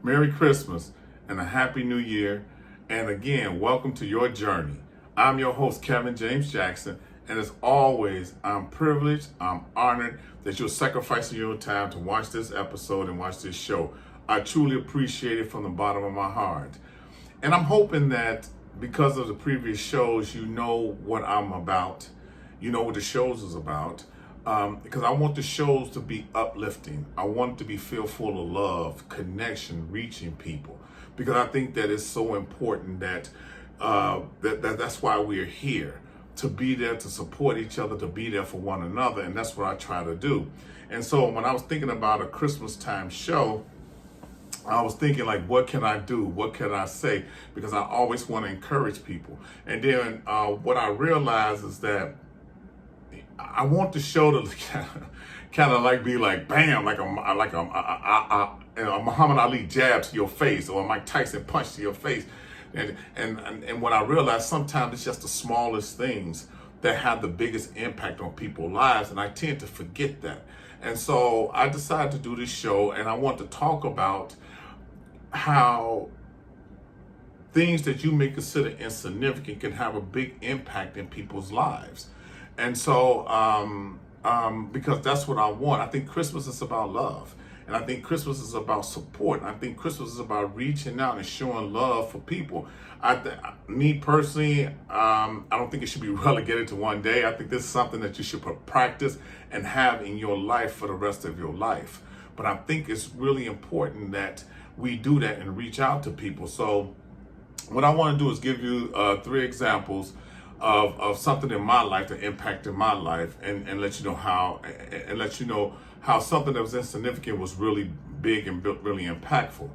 Merry Christmas and a Happy New Year. And again, welcome to your journey. I'm your host, Kevin James Jackson. And as always, I'm privileged, I'm honored that you're sacrificing your time to watch this episode and watch this show. I truly appreciate it from the bottom of my heart. And I'm hoping that because of the previous shows, you know what I'm about. You know what the shows is about. Because I want the shows to be uplifting. I want it to be filled full of love, connection, reaching people. Because I think that it's so important that, that's why we're here. To be there to support each other, to be there for one another. And that's what I try to do. And so when I was thinking about a Christmas time show, I was thinking, like, what can I do? What can I say? Because I always want to encourage people. And then what I realized is that I want the show to kind of like be like, bam, like a Muhammad Ali jab to your face, or a Mike Tyson punch to your face. And when I realized sometimes it's just the smallest things that have the biggest impact on people's lives, and I tend to forget that. And so I decided to do this show, and I want to talk about how things that you may consider insignificant can have a big impact in people's lives. And so, because that's what I want. I think Christmas is about love. And I think Christmas is about support. And I think Christmas is about reaching out and showing love for people. Me personally, I don't think it should be relegated to one day. I think this is something that you should practice and have in your life for the rest of your life. But I think it's really important that we do that and reach out to people. So what I want to do is give you 3 examples of something in my life that impacted my life, and let you know how something that was insignificant was really big and really impactful.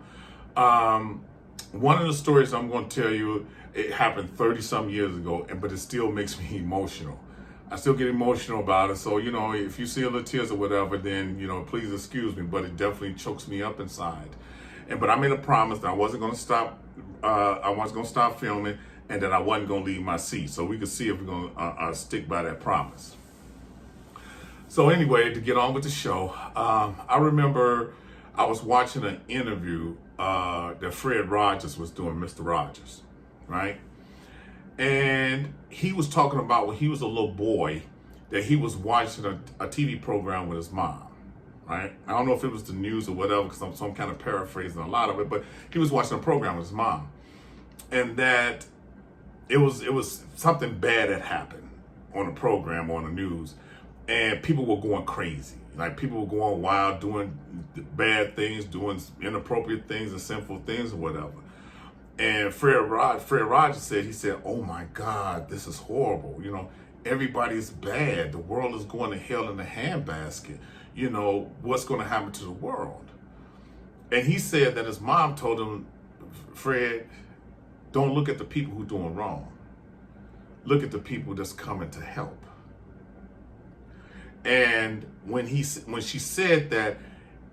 One of the stories I'm going to tell you, it happened 30 some years ago, but it still makes me emotional. I still get emotional about it. So, if you see a little tears or whatever, then, please excuse me, but it definitely chokes me up inside. But I made a promise that I wasn't going to stop. I wasn't going to stop filming, and that I wasn't going to leave my seat. So we could see if we're going to stick by that promise. So anyway, to get on with the show, I remember I was watching an interview that Fred Rogers was doing, Mr. Rogers, right? And he was talking about when he was a little boy that he was watching a TV program with his mom. Right? I don't know if it was the news or whatever, because I'm kind of paraphrasing a lot of it, but he was watching a program with his mom, and that it was something bad that happened on the program, on the news, and people were going crazy. Like, people were going wild, doing bad things, doing inappropriate things and sinful things or whatever. And Fred Rogers said, "Oh my God, this is horrible. Everybody's bad. The world is going to hell in a handbasket. What's going to happen to the world?" And he said that his mom told him, "Fred, don't look at the people who are doing wrong. Look at the people that's coming to help." And when she said that,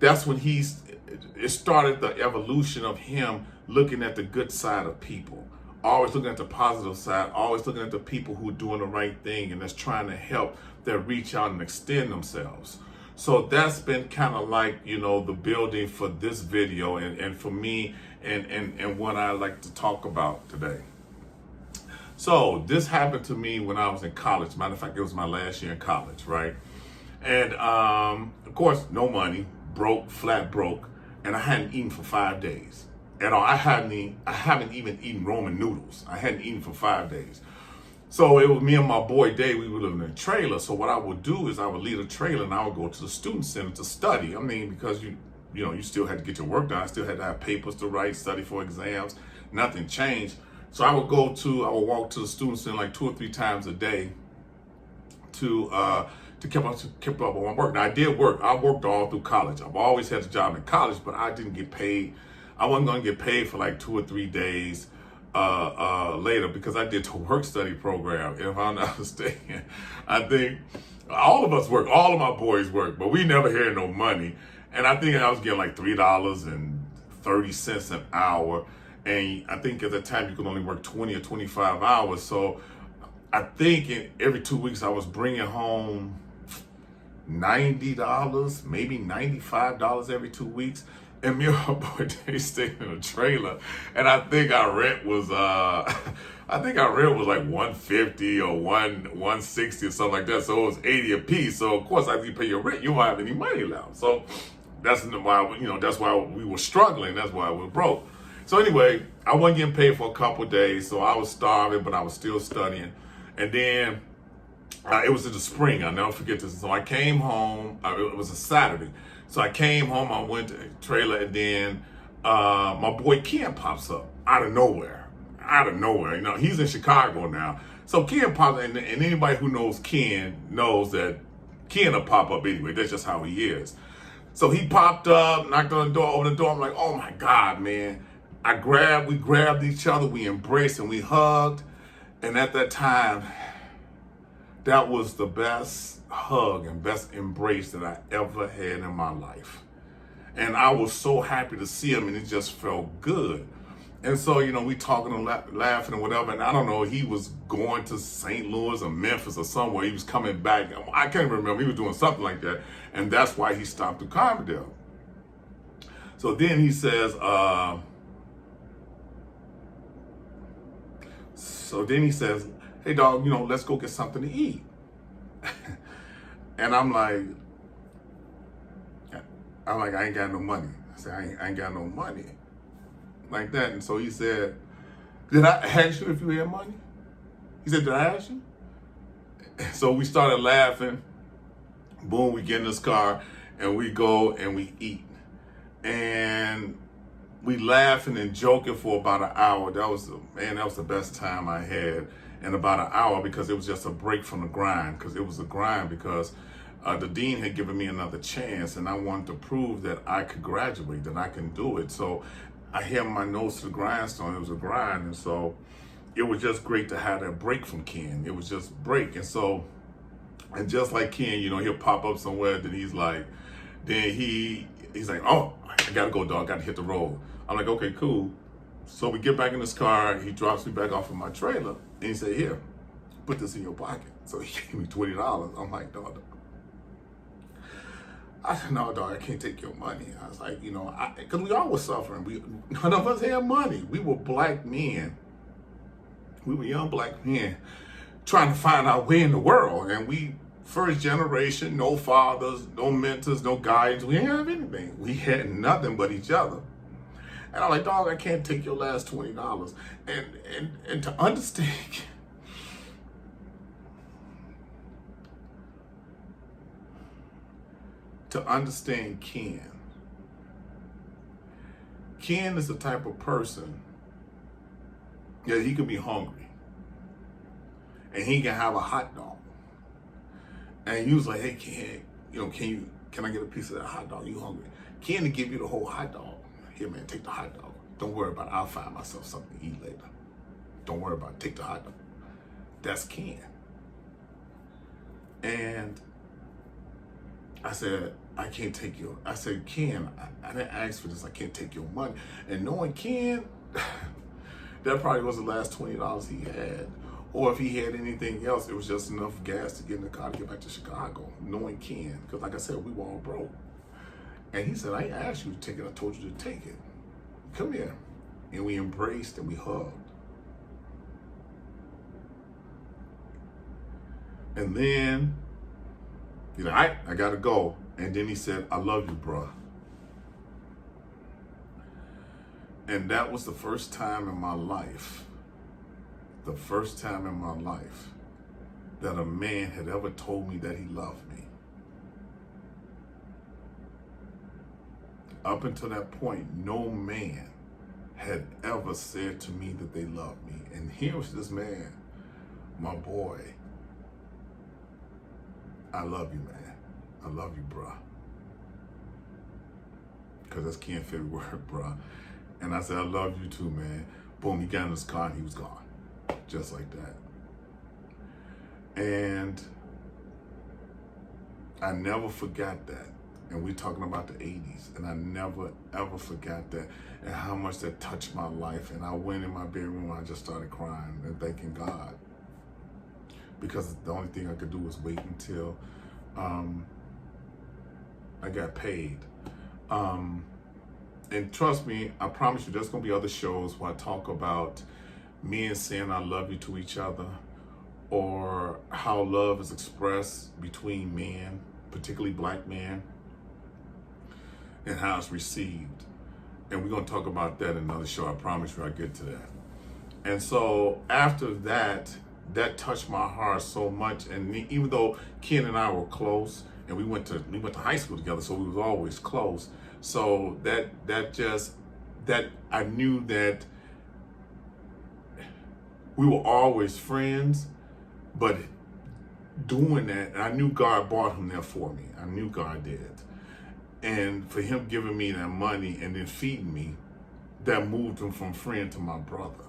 that's when it started the evolution of him looking at the good side of people. Always looking at the positive side, always looking at the people who are doing the right thing and that's trying to help, that reach out and extend themselves. So that's been kind of like, the building for this video and for me and what I like to talk about today. So this happened to me when I was in college. Matter of fact, it was my last year in college, right? And of course, no money, flat broke, and I hadn't eaten for 5 days. At all. I haven't even eaten Roman noodles. I hadn't eaten for 5 days. So it was me and my boy Dave. We were living in a trailer. So what I would do is I would leave a trailer and I would go to the student center to study. Because you still had to get your work done. I still had to have papers to write, study for exams. Nothing changed. So I would walk to the student center like 2 or 3 times a day to keep up on my work. Now I did work. I worked all through college. I've always had a job in college, but I didn't get paid. I wasn't going to get paid for like 2 or 3 days later, because I did the work study program. If I'm not mistaken, I think all of us work, all of my boys work, but we never had no money. And I think I was getting like $3.30 an hour. And I think at that time you could only work 20 or 25 hours. So I think every 2 weeks I was bringing home $90, maybe $95 every 2 weeks. And me and my boy, they stayed in a trailer. And I think our rent was like 150 or 160 or something like that. So it was 80 a piece. So of course, after you pay your rent, you won't have any money left. So that's why we were struggling. That's why we were broke. So anyway, I wasn't getting paid for a couple of days. So I was starving, but I was still studying. And then it was in the spring. I'll never forget this. So I came home. It was a Saturday. So I came home. I went to the trailer, and then my boy Ken pops up out of nowhere. You know, he's in Chicago now. So Ken pops, and anybody who knows Ken knows that Ken will pop up anyway. That's just how he is. So he popped up, knocked on the door, opened the door. I'm like, oh my God, man. We grabbed each other, we embraced and we hugged. And at that time, that was the best hug and best embrace that I ever had in my life. And I was so happy to see him, and it just felt good. And so, you know, we talking and laughing and whatever. And I don't know, he was going to St. Louis or Memphis or somewhere. He was coming back. I can't remember. He was doing something like that. And that's why he stopped at Carbondale. So then he says, hey dog, you know, let's go get something to eat. And I'm like, I ain't got no money. I said, I ain't got no money. Like that. And so he said, did I ask you if you had money? He said, did I ask you? So we started laughing. Boom, we get in this car and we go and we eat. And we laughing and joking for about an hour. That was the best time I had in about an hour, because it was just a break from the grind. Because it was a grind because the dean had given me another chance, and I wanted to prove that I could graduate, that I can do it. So I held my nose to the grindstone. It was a grind. And so it was just great to have that break from Ken. It was just break. And so, and just like Ken, you know, he'll pop up somewhere, then he's like, oh, I gotta go, dog, gotta hit the road. I'm like, okay, cool. So we get back in this car, he drops me back off of my trailer, and he said, here, put this in your pocket. So he gave me $20. I'm like, dog. I said, no, dog, I can't take your money. I was like, you know, because we all were suffering. None of us had money. We were black men. We were young black men trying to find our way in the world. And we, first generation, no fathers, no mentors, no guides. We didn't have anything. We had nothing but each other. And I'm like, dog, I can't take your last $20. And to understand, Ken is the type of person that he could be hungry and he can have a hot dog. And you was like, hey, Ken, you know, can I get a piece of that hot dog? You hungry? Ken to give you the whole hot dog. Here, man, take the hot dog. Don't worry about it. I'll find myself something to eat later. Don't worry about it. Take the hot dog. That's Ken. And I said, I can't take your, I said, Ken, I didn't ask for this. I can't take your money. And knowing Ken, that probably was the last $20 he had. Or if he had anything else, it was just enough gas to get in the car to get back to Chicago. Knowing Ken, because like I said, we were all broke. And he said, I ain't asked you to take it. I told you to take it. Come here. And we embraced and we hugged. And then, you know, I gotta go. And then he said, I love you, bro. And that was the first time in my life, that a man had ever told me that he loved me. Up until that point, no man had ever said to me that they loved me. And here was this man, my boy. I love you, man. I love you, bruh. Because that's Ken's favorite word, bruh. And I said, I love you too, man. Boom, he got in his car and he was gone. Just like that. And I never forgot that. And we're talking about the 80s. And I never, ever forgot that. And how much that touched my life. And I went in my bedroom and I just started crying and thanking God. Because the only thing I could do was wait until I got paid. And trust me, I promise you, there's gonna be other shows where I talk about men saying I love you to each other, or how love is expressed between men, particularly black men, and how it's received. And we're gonna talk about that in another show. I promise you I'll get to that. And so after that, that touched my heart so much. And even though Ken and I were close, and we went to high school together, so we was always close. So that I knew that we were always friends, but doing that, and I knew God brought him there for me. I knew God did. And for him giving me that money and then feeding me, that moved him from friend to my brother.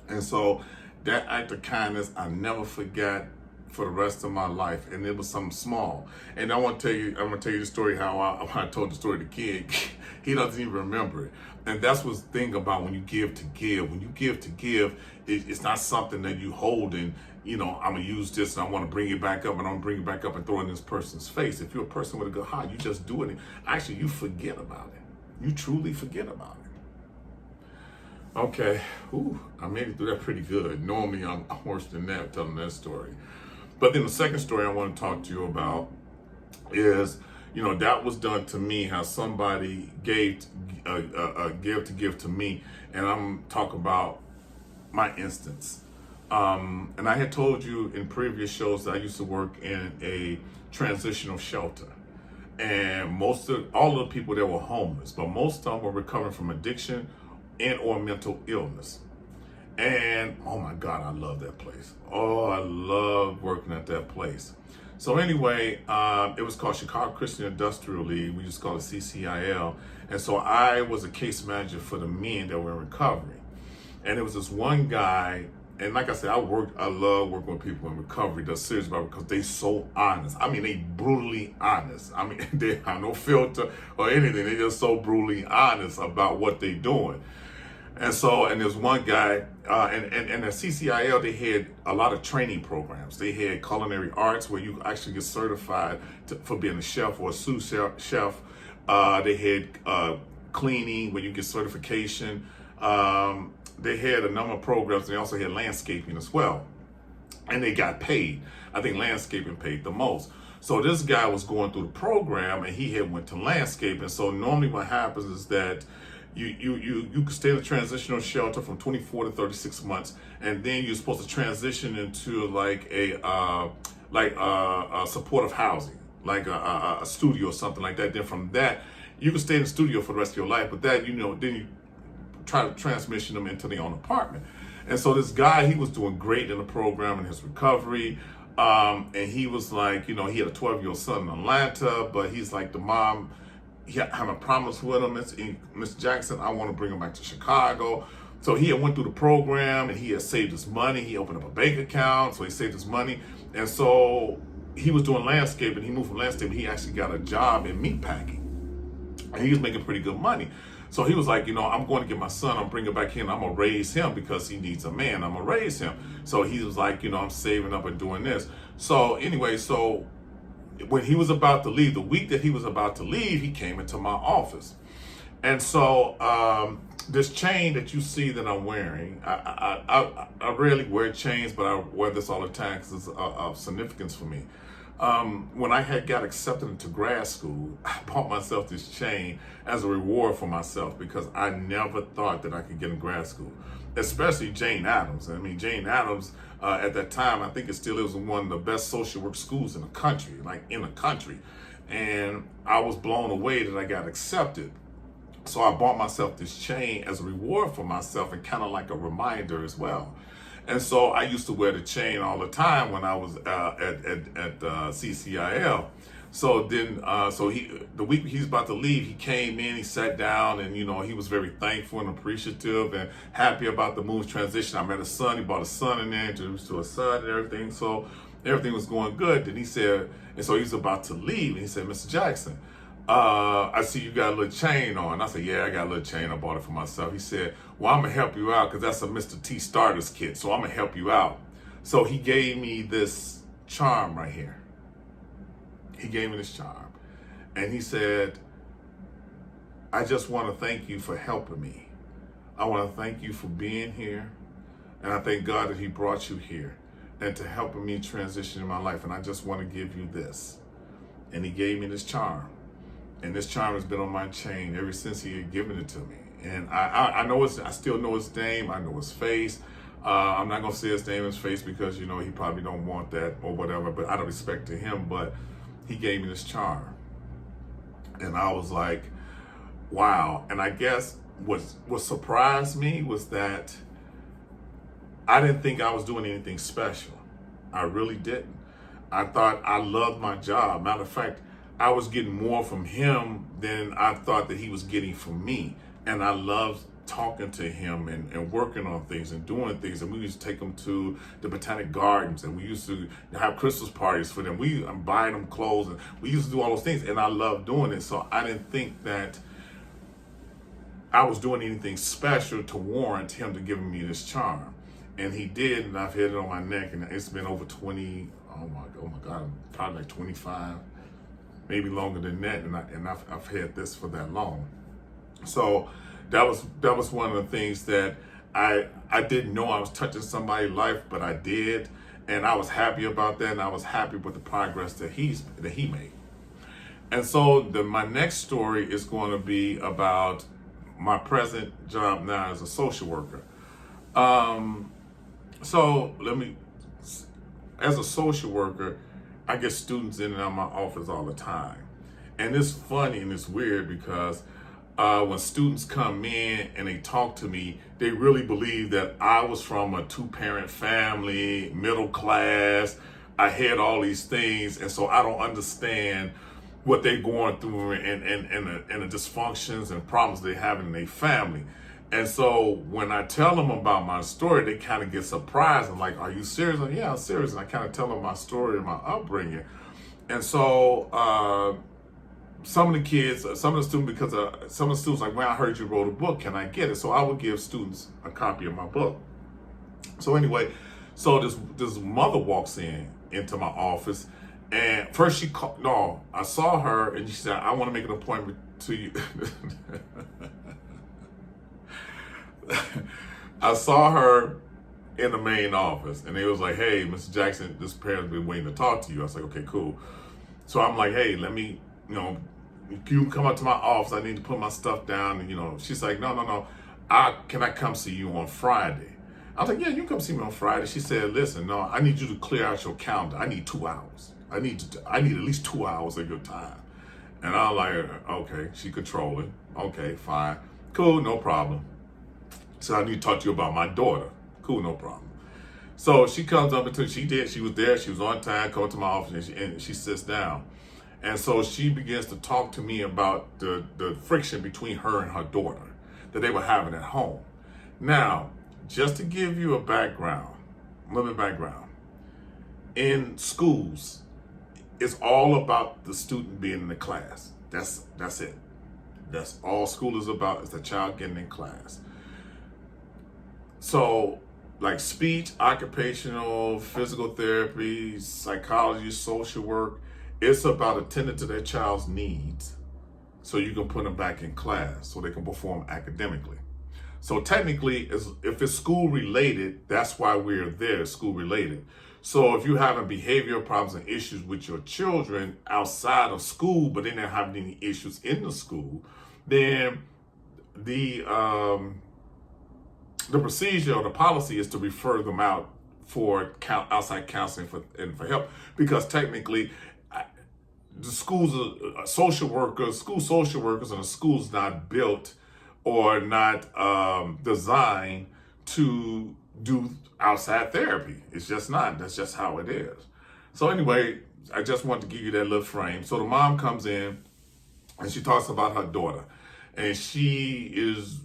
And so that act of kindness, I never forgot for the rest of my life. And it was something small. And I'm gonna tell you the story how I told the story to Kid. He doesn't even remember it. And that's what's the thing about when you give to give. When you give to give, it's not something that you hold and, I'm gonna use this and I wanna bring it back up, and I'm gonna bring it back up and throw it in this person's face. If you're a person with a good heart, you just do it. And actually, you forget about it. You truly forget about it. Okay, I made it through that pretty good. Normally, I'm worse than that telling that story. But then the second story I want to talk to you about is, that was done to me, how somebody gave to me, and I'm talking about my instance. And I had told you in previous shows that I used to work in a transitional shelter. And all of the people there were homeless, but most of them were recovering from addiction and or mental illness. And oh my God, I love that place. Oh, I love working at that place. So anyway, it was called Chicago Christian Industrial League. We just call it CCIL. And so I was a case manager for the men that were in recovery. And there was this one guy, and like I said, I love working with people in recovery that's serious about it because they so honest. I mean, they brutally honest. I mean, they have no filter or anything. They just so brutally honest about what they're doing. And there's one guy, and at CCIL, they had a lot of training programs. They had culinary arts where you actually get certified for being a chef or a sous chef. They had cleaning where you get certification. They had a number of programs. They also had landscaping as well. And they got paid. I think landscaping paid the most. So this guy was going through the program and he had went to landscaping. So normally what happens is that you can stay in a transitional shelter from 24 to 36 months, and then you're supposed to transition into like a supportive housing, like a studio or something like that. Then from that, you can stay in the studio for the rest of your life, but that, then you try to transition them into their own apartment. And so this guy, he was doing great in the program in his recovery. And he was like, he had a 12-year-old son in Atlanta, but he's like, the mom, he had a promise with him, Mr. Jackson, I want to bring him back to Chicago. So he had went through the program and he had saved his money. He opened up a bank account, so he saved his money. And so he was doing landscaping. He moved from landscaping. He actually got a job in meat packing. And he was making pretty good money. So he was like, I'm going to get my son, I'm bringing him back in, I'm going to raise him because he needs a man, I'm going to raise him. So he was like, I'm saving up and doing this. So anyway, so when he was about to leave, the week that he was about to leave, he came into my office. And so this chain that you see that I'm wearing, I rarely wear chains, but I wear this all the time because it's of significance for me. When I had got accepted into grad school, I bought myself this chain as a reward for myself because I never thought that I could get in grad school, especially Jane Addams. I mean, Jane Addams, at that time, I think it still is one of the best social work schools in the country, And I was blown away that I got accepted. So I bought myself this chain as a reward for myself and kind of like a reminder as well. And so I used to wear the chain all the time when I was at CCIL. So then, the week he's about to leave, he came in, he sat down, and he was very thankful and appreciative and happy about the move transition. I met a son, he brought a son in there, introduced to a son and everything. So everything was going good. Then he said, and so he was about to leave, and he said, Mr. Jackson, I see you got a little chain on. I said, yeah, I got a little chain. I bought it for myself. He said, well, I'm going to help you out because that's a Mr. T Starters kit. So I'm going to help you out. So he gave me this charm right here. He gave me this charm. And he said, I just want to thank you for helping me. I want to thank you for being here. And I thank God that he brought you here and to helping me transition in my life. And I just want to give you this. And he gave me this charm. And this charm has been on my chain ever since he had given it to me. And I know I still know his name. I know his face. I'm not going to say his name and his face because, he probably don't want that or whatever, but out of respect to him. But he gave me this charm. And I was like, wow. And I guess what surprised me was that I didn't think I was doing anything special. I really didn't. I thought I loved my job. Matter of fact, I was getting more from him than I thought that he was getting from me. And I loved talking to him and working on things and doing things. And we used to take him to the Botanic Gardens, and we used to have Christmas parties for them. I'm buying them clothes, and we used to do all those things. And I loved doing it. So I didn't think that I was doing anything special to warrant him to give me this charm. And he did, and I've had it on my neck, and it's been over 20, oh my God, probably like 25, maybe longer than that, and I've had this for that long. So that was one of the things that I didn't know I was touching somebody's life, but I did, and I was happy about that, and I was happy with the progress that he made. And so my next story is going to be about my present job now as a social worker. So as a social worker, I get students in and out of my office all the time. And it's funny and it's weird because when students come in and they talk to me, they really believe that I was from a 2-parent family, middle class. I had all these things. And so I don't understand what they're going through and the dysfunctions and problems they have in their family. And so when I tell them about my story, they kind of get surprised. I'm like, are you serious? I'm like, yeah, I'm serious. And I kind of tell them my story and my upbringing. And so some of the students, like, well, I heard you wrote a book. Can I get it? So I would give students a copy of my book. So anyway, so this mother walks into my office. And first I saw her and she said, I want to make an appointment to you. I saw her in the main office and they was like, hey, Mr. Jackson, this parent's been waiting to talk to you. I was like, okay, cool. So I'm like, hey, let me, you come up to my office. I need to put my stuff down. And, she's like, no. Can I come see you on Friday? I was like, yeah, you can come see me on Friday. She said, listen, no, I need you to clear out your calendar. I need 2 hours. I need at least 2 hours of your time. And I was like, okay, she controlling. Okay, fine. Cool, no problem. So I need to talk to you about my daughter. Cool, no problem. So she comes up she was there, she was on time, come to my office and she sits down. And so she begins to talk to me about the friction between her and her daughter that they were having at home. Now, just to give you a little bit of background, in schools, it's all about the student being in the class. That's it. That's all school is about, is the child getting in class. So, like speech, occupational, physical therapy, psychology, social work, it's about attending to their child's needs so you can put them back in class so they can perform academically. So technically, if it's school related, that's why we're there, school related. So if you're having behavioral problems and issues with your children outside of school, but they're not having any issues in the school, then the procedure or the policy is to refer them out for outside counseling for help, because technically the schools are school social workers, and the school's not built or not designed to do outside therapy. It's just not. That's just how it is. So anyway, I just want to give you that little frame. So the mom comes in and she talks about her daughter, and she is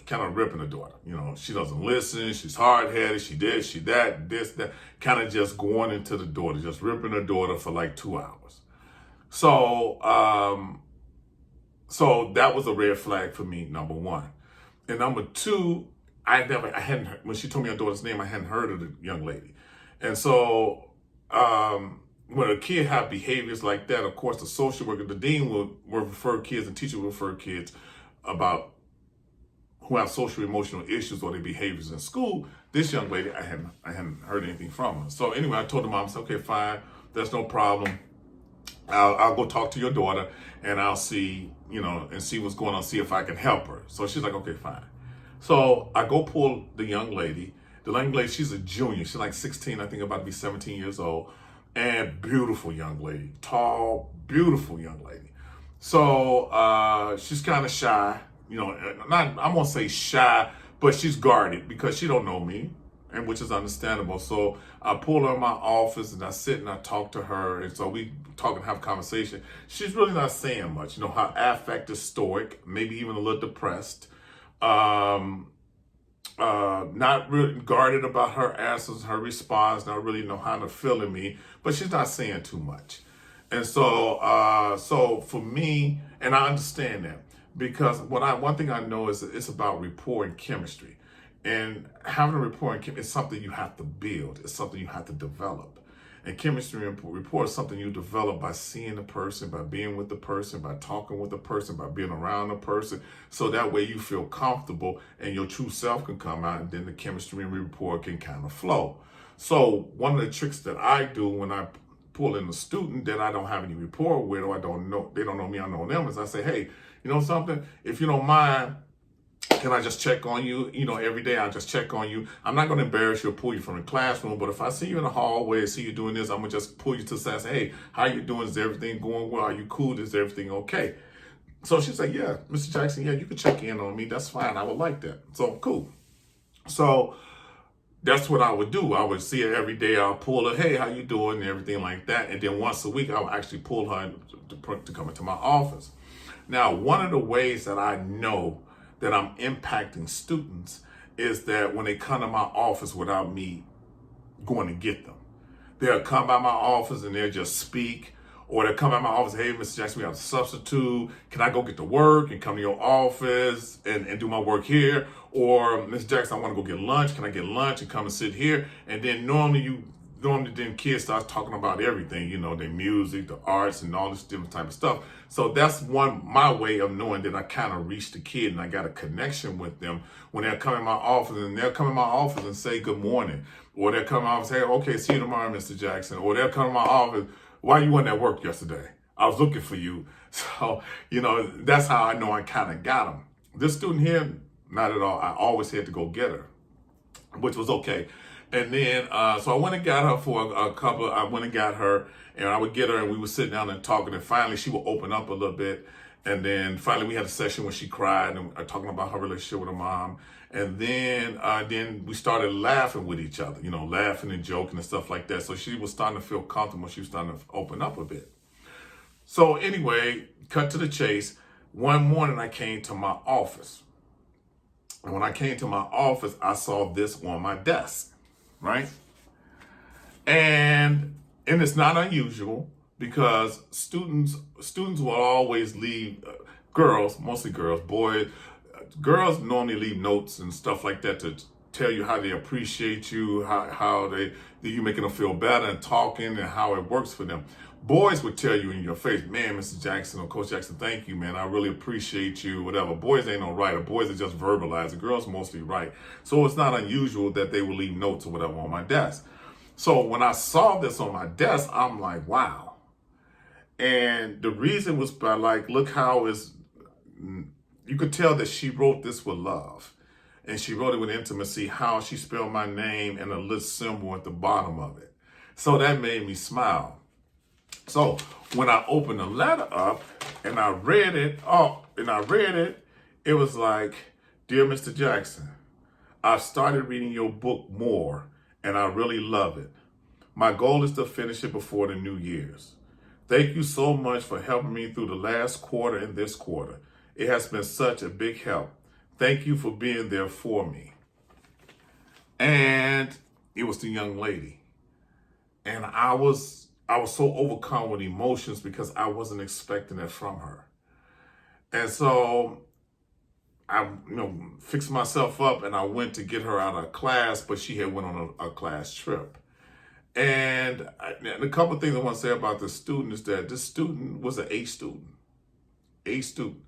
kind of ripping the daughter. She doesn't listen. She's hard-headed. She this, she that, this, that. Kind of just going into the daughter, just ripping her daughter for like 2 hours. So, so that was a red flag for me, number one. And number two, when she told me her daughter's name, I hadn't heard of the young lady. And so, when a kid have behaviors like that, of course, the social worker, the dean will refer kids, and teacher will refer kids about who have social emotional issues or their behaviors in school. This young lady, I hadn't heard anything from her. So anyway, I told the mom, I said, okay, fine, that's no problem. I'll go talk to your daughter, and I'll see, and see what's going on, see if I can help her. So she's like, okay, fine. So I go pull the young lady. The young lady, she's a junior. She's like 16, I think, about to be 17 years old. And beautiful young lady. Tall, beautiful young lady. So she's kind of shy. I won't say shy, but she's guarded because she don't know me, and which is understandable. So I pull her in my office and I sit and I talk to her, and so we talk and have a conversation. She's really not saying much. Her affect is stoic, maybe even a little depressed. Not really guarded about her answers, her response, not really know how to feel in me, but she's not saying too much. And so for me, and I understand that, because one thing I know is that it's about rapport and chemistry. And having a rapport and chemistry is something you have to build. It's something you have to develop. And chemistry and rapport is something you develop by seeing the person, by being with the person, by talking with the person, by being around the person. So that way you feel comfortable and your true self can come out, and then the chemistry and rapport can kind of flow. So one of the tricks that I do when I pull in a student that I don't have any rapport with, or they don't know me, I know them, is I say, hey, you know something? If you don't mind, can I just check on you? Every day I just check on you. I'm not going to embarrass you or pull you from the classroom, but if I see you in the hallway, see you doing this, I'm going to just pull you to the side and say, hey, how you doing? Is everything going well? Are you cool? Is everything okay? So she's like, yeah, Mr. Jackson, yeah, you can check in on me. That's fine. I would like that. So cool. So that's what I would do. I would see her every day. I'll pull her, hey, how you doing? And everything like that. And then once a week, I would actually pull her to come into my office. Now, one of the ways that I know that I'm impacting students is that when they come to my office without me going to get them, they'll come by my office and they'll just speak, or they'll come by my office, hey, Mr. Jackson, we have a substitute. Can I go get to work and come to your office and do my work here? Or, Mr. Jackson, I want to go get lunch. Can I get lunch and come and sit here? And then normally then kids start talking about everything, their music, the arts, and all this different type of stuff. So that's my way of knowing that I kind of reached the kid and I got a connection with them when they'll come in my office, and they'll come in my office and say good morning. Or they'll come in my office and say, okay, see you tomorrow, Mr. Jackson. Or they'll come in my office, why you weren't at work yesterday? I was looking for you. So, that's how I know I kind of got them. This student here, not at all. I always had to go get her, which was okay. And then, so I went and got her for a couple. I went and got her, and I would get her, and we would sit down and talking. And finally, she would open up a little bit. And then finally, we had a session where she cried and talking about her relationship with her mom. And then we started laughing with each other, laughing and joking and stuff like that. So she was starting to feel comfortable. She was starting to open up a bit. So anyway, cut to the chase. One morning, I came to my office. And when I came to my office, I saw this on my desk. Right? And it's not unusual, because students will always leave, girls, mostly girls, boys, girls normally leave notes and stuff like that to tell you how they appreciate you, how you making them feel better and talking, and how it works for them. Boys would tell you in your face, man, Mr. Jackson or Coach Jackson, thank you, man. I really appreciate you, whatever. Boys ain't no writer. Boys are just verbalize. The girls mostly write. So it's not unusual that they will leave notes or whatever on my desk. So when I saw this on my desk, I'm like, wow. And the reason was by look how you could tell that she wrote this with love. And she wrote it with intimacy, how she spelled my name and a little symbol at the bottom of it. So that made me smile. So when I opened the letter up and I read it, it was like, dear Mr. Jackson, I've started reading your book more, and I really love it. My goal is to finish it before the New Year's. Thank you so much for helping me through the last quarter and this quarter. It has been such a big help. Thank you for being there for me. And it was the young lady. And I was so overcome with emotions because I wasn't expecting it from her. And so I, fixed myself up and I went to get her out of class, but she had went on a class trip. And a couple of things I want to say about this student is that this student was an A student. A student.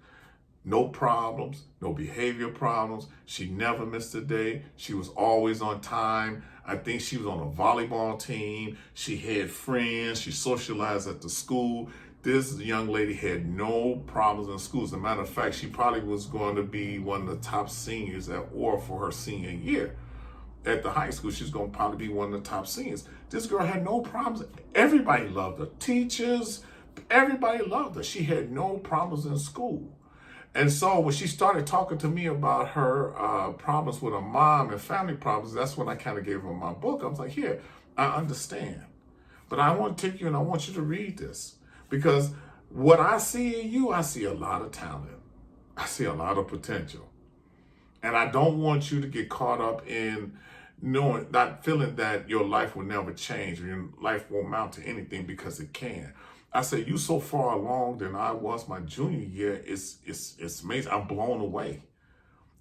No problems, no behavior problems. She never missed a day. She was always on time. I think she was on a volleyball team. She had friends. She socialized at the school. This young lady had no problems in school. As a matter of fact, she probably was going to be one of the top seniors at OR for her senior year. At the high school, she's going to probably be one of the top seniors. This girl had no problems. Everybody loved her. Teachers, everybody loved her. She had no problems in school. And so when she started talking to me about her problems with her mom and family problems, that's when I kind of gave her my book. I was like, here, I understand. But I want to take you and I want you to read this. Because what I see in you, I see a lot of talent. I see a lot of potential. And I don't want you to get caught up in not feeling that your life will never change or your life won't amount to anything, because it can. I said, you so far along than I was my junior year. It's amazing. I'm blown away.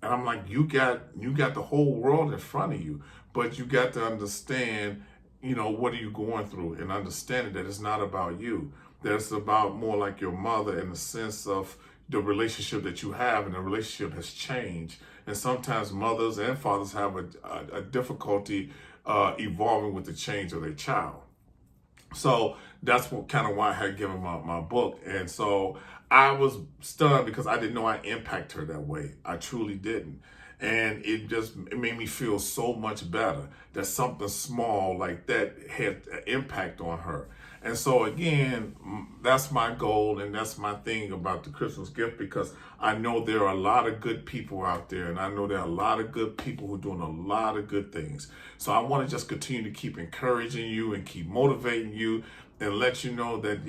And I'm like, you got the whole world in front of you, but you got to understand, what are you going through, and understanding that it's not about you. That it's about more like your mother, in the sense of the relationship that you have, and the relationship has changed. And sometimes mothers and fathers have a difficulty evolving with the change of their child. So that's what kind of why I had given my book. And so I was stunned because I didn't know I impact her that way. I truly didn't. And it made me feel so much better that something small like that had an impact on her. And so again, that's my goal, and that's my thing about the Christmas gift, because I know there are a lot of good people out there, and I know there are a lot of good people who are doing a lot of good things. So I want to just continue to keep encouraging you and keep motivating you and let you know that,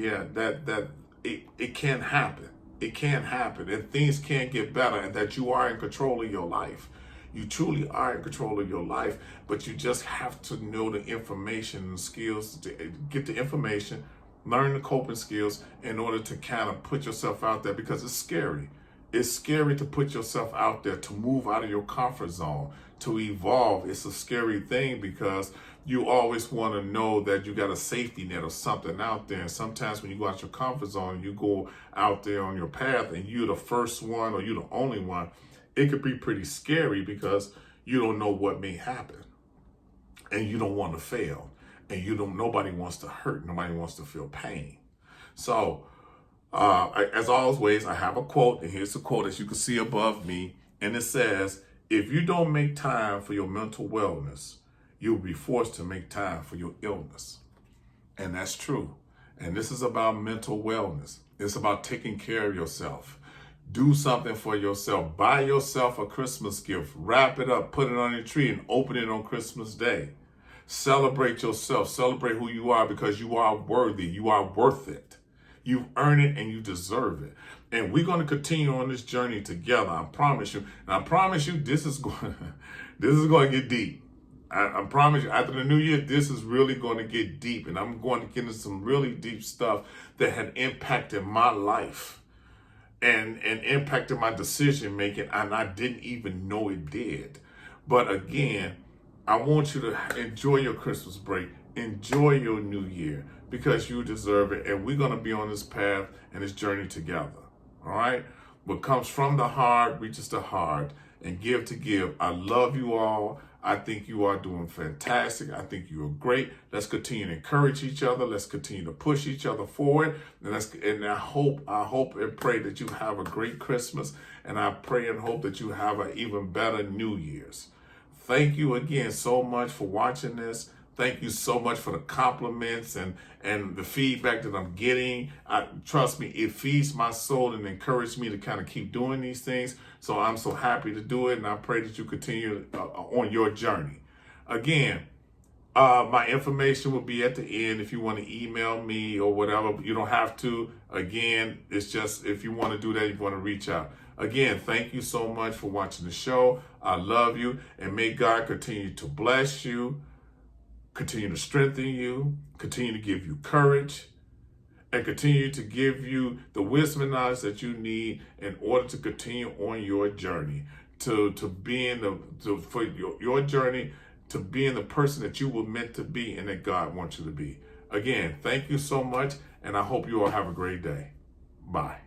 it can happen. It can happen, and things can get better, and that you are in control of your life. You truly are in control of your life, but you just have to know the information and skills to get the information, learn the coping skills in order to kind of put yourself out there, because it's scary. It's scary to put yourself out there, to move out of your comfort zone, to evolve. It's a scary thing because you always want to know that you got a safety net or something out there. And sometimes when you go out your comfort zone, you go out there on your path and you're the first one or you're the only one, it could be pretty scary because you don't know what may happen, and you don't want to fail, and nobody wants to hurt, nobody wants to feel pain. So as always, I have a quote, and here's the quote as you can see above me, and it says, if you don't make time for your mental wellness, you'll be forced to make time for your illness. And that's true. And this is about mental wellness. It's about taking care of yourself. Do something for yourself. Buy yourself a Christmas gift. Wrap it up, put it on your tree, and open it on Christmas Day. Celebrate yourself. Celebrate who you are, because you are worthy. You are worth it. You've earned it and you deserve it. And we're going to continue on this journey together. I promise you. And I promise you, this is going to get deep. I promise you, after the new year, this is really going to get deep. And I'm going to get into some really deep stuff that had impacted my life and impacted my decision making, and I didn't even know it did. But again, I want you to enjoy your Christmas break, enjoy your new year, because you deserve it. And we're going to be on this path and this journey together. All right? What comes from the heart reaches the heart, and give to give. I love you all. I think you are doing fantastic. I think you are great. Let's continue to encourage each other. Let's continue to push each other forward. And I hope and pray that you have a great Christmas. And I pray and hope that you have an even better New Year's. Thank you again so much for watching this. Thank you so much for the compliments and the feedback that I'm getting. Trust me, it feeds my soul and encourages me to kind of keep doing these things. So I'm so happy to do it, and I pray that you continue on your journey. Again, my information will be at the end if you want to email me or whatever. You don't have to. Again, it's just if you want to do that, you want to reach out. Again, thank you so much for watching the show. I love you, and may God continue to bless you, continue to strengthen you, continue to give you courage, and continue to give you the wisdom and knowledge that you need in order to continue on your journey, for your journey to being the person that you were meant to be and that God wants you to be. Again, thank you so much, and I hope you all have a great day. Bye.